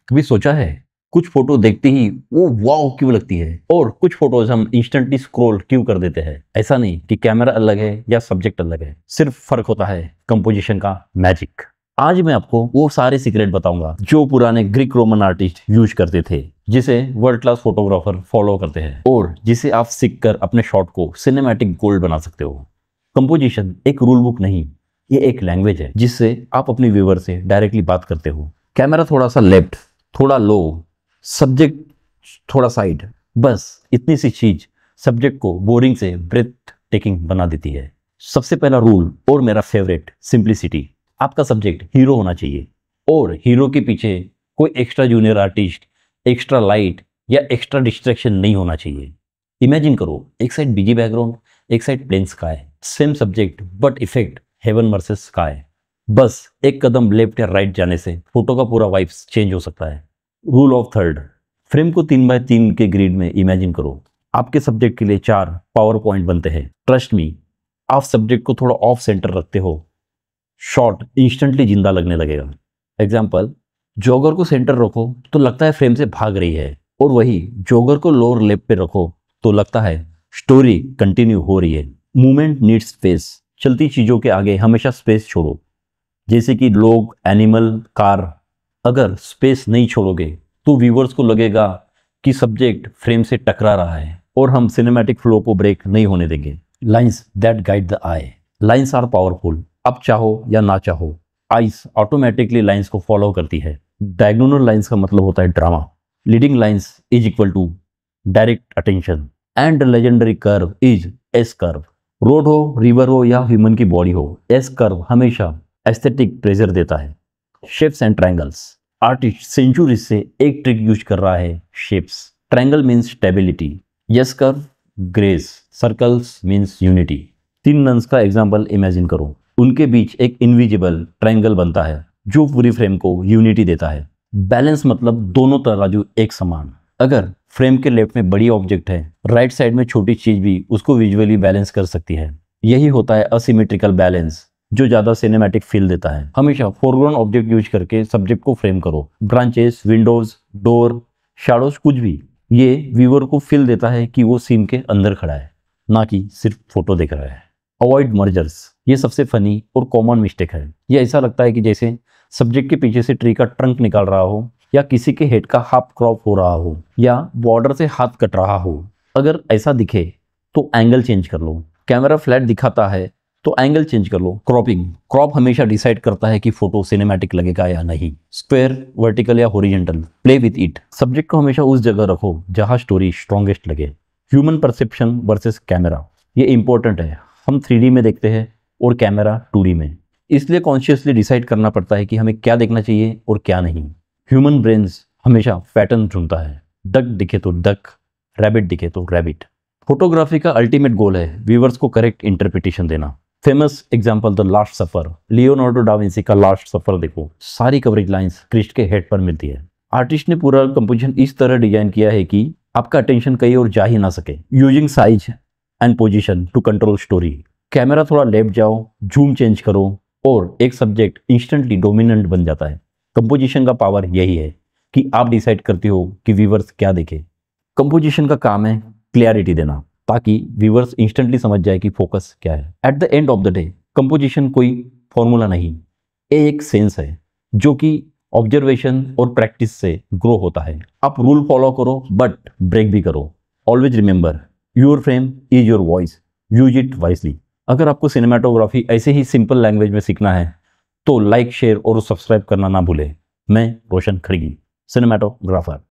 कभी सोचा है कुछ फोटो देखते ही वो वाव क्यों लगती है और कुछ फोटोज हम इंस्टेंटली स्क्रॉल क्यों कर देते हैं? ऐसा नहीं कि कैमरा अलग है या सब्जेक्ट अलग है, सिर्फ फर्क होता है कंपोजिशन का मैजिक। आज मैं आपको वो सारे सीक्रेट बताऊंगा जो पुराने ग्रीक रोमन आर्टिस्ट यूज करते थे, जिसे वर्ल्ड क्लास फोटोग्राफर फॉलो करते हैं और जिसे आप सीख कर अपने शॉट को सिनेमैटिक गोल्ड बना सकते हो। कंपोजिशन एक रूल बुक नहीं, ये एक लैंग्वेज है जिससे आप अपनी व्यूअर से डायरेक्टली बात करते हो। कैमरा थोड़ा सा लेफ्ट, थोड़ा लो, सब्जेक्ट थोड़ा साइड, बस इतनी सी चीज सब्जेक्ट को बोरिंग से ब्रेथ टेकिंग बना देती है। सबसे पहला रूल और मेरा फेवरेट, सिंप्लिसिटी। आपका सब्जेक्ट हीरो होना चाहिए और हीरो के पीछे कोई extra junior artist, extra light या एक्स्ट्रा डिस्ट्रैक्शन नहीं होना चाहिए। इमेजिन करो, एक साइड बिजी बैकग्राउंड, एक side plain sky, same subject but effect heaven versus sky. बस एक कदम लेफ्ट या राइट जाने से फोटो का पूरा वाइब्स चेंज हो सकता है। रूल ऑफ थर्ड, फ्रेम को 3x3 के ग्रिड में इमेजिन करो। आपके सब्जेक्ट के लिए 4 पावर पॉइंट बनते हैं। ट्रस्ट मी, आप सब्जेक्ट को थोड़ा ऑफ सेंटर रखते हो, शॉट इंस्टेंटली जिंदा लगने लगेगा। एग्जाम्पल, जॉगर को सेंटर रखो तो लगता है फ्रेम से भाग रही है, और वही जॉगर को लोअर लेफ्ट पे रखो तो लगता है स्टोरी कंटिन्यू हो रही है। Movement needs space. चलती चीजों के आगे हमेशा स्पेस छोड़ो, जैसे कि लोग, एनिमल, कार। अगर स्पेस नहीं छोड़ोगे तो व्यूअर्स को लगेगा कि सब्जेक्ट फ्रेम से टकरा रहा है और हम सिनेमैटिक फ्लो को ब्रेक नहीं होने देंगे। Lines that guide the eye. Lines are powerful. अब चाहो या ना चाहो, आइस ऑटोमेटिकली लाइंस को फॉलो करती है। डायगोनल लाइंस का मतलब होता है drama. Leading lines is equal to direct attention and legendary curve is S curve. Road हो, रिवर हो या ह्यूमन की बॉडी हो, एस कर्व हमेशा एस्थेटिक प्रेजर देता है। Shapes and triangles. Artist centuries से एक ट्रिक यूज कर रहा है, shapes. Triangle means stability, yes curve grace, circles means unity. 3 nuns का एग्जाम्पल इमेजिन करो, उनके बीच एक इनविजिबल ट्रायंगल बनता है जो पूरी फ्रेम को यूनिटी देता है। बैलेंस मतलब दोनों तराजू एक समान। अगर फ्रेम के लेफ्ट में बड़ी ऑब्जेक्ट है, राइट साइड में छोटी चीज भी उसको विजुअली बैलेंस कर सकती है। यही होता है असिमेट्रिकल बैलेंस, जो ज्यादा सिनेमैटिक फील देता है। हमेशा फोरग्राउंड ऑब्जेक्ट यूज करके सब्जेक्ट को फ्रेम करो। ब्रांचेस, विंडोज, डोर, शैडोज, कुछ भी। ये व्यूअर को फील देता है कि वो सीन के अंदर खड़ा है, ना कि सिर्फ फोटो देख रहा है। Avoid mergers. ये सबसे फनी और कॉमन मिस्टेक है। ये ऐसा लगता है कि जैसे सब्जेक्ट के पीछे से ट्री का ट्रंक निकाल रहा हो, या किसी के हेड का हाफ क्रॉप हो रहा हो, या बॉर्डर से हाथ कट रहा हो। अगर ऐसा दिखे तो एंगल चेंज कर लो। कैमरा फ्लैट दिखाता है तो एंगल चेंज कर लो। क्रॉपिंग। क्रॉप हमेशा डिसाइड करता है कि फोटो सिनेमैटिक लगेगा या नहीं। स्क्वायर, वर्टिकल या horizontal, play with it. Subject को हमेशा उस जगह रखो जहां स्टोरी स्ट्रॉन्गेस्ट लगे। ह्यूमन परसेप्शन वर्सेस कैमरा, ये इंपॉर्टेंट है। हम 3D में देखते हैं और कैमरा 2D में, इसलिए कॉन्शियसली डिसाइड करना पड़ता है कि हमें क्या देखना चाहिए और क्या नहीं। ह्यूमन ब्रेन्स हमेशा पैटर्न ढूंढता है। डक दिखे तो डक, रैबिट दिखे तो रैबिट। फोटोग्राफी का अल्टीमेट गोल है व्यूअर्स को करेक्ट इंटरप्रिटेशन देना। Famous example the last suffer, Leonardo da Vinci का लास्ट सफर देखो, सारी कवरेज लाइंस क्रिस्ट के हेड पर मिलती है। आर्टिस्ट ने पूरा कंपोजिशन इस तरह डिजाइन किया है कि आपका अटेंशन कहीं और जा ही ना सके। Using size and position to control story. Camera थोड़ा लेफ्ट जाओ, जूम चेंज करो और एक सब्जेक्ट इंस्टेंटली डोमिनेंट बन जाता है। कंपोजिशन का पावर यही है कि आप डिसाइड करते हो कि व्यूअर्स क्या देखे। कंपोजिशन का काम है क्लियरिटी देना, ताकि व्यूअर्स इंस्टेंटली समझ जाए कि फोकस क्या है। At the end of the day composition कोई फॉर्मूला नहीं, ये एक सेंस है जो कि ऑब्जर्वेशन और प्रैक्टिस से ग्रो होता है। आप रूल फॉलो करो बट ब्रेक भी करो। Always remember, your frame is your voice, use it wisely. अगर आपको सिनेमाटोग्राफी ऐसे ही सिंपल लैंग्वेज में सीखना है तो लाइक, शेयर और सब्सक्राइब करना ना भूले। मैं रोशन खड़गी, सिनेमाटोग्राफर।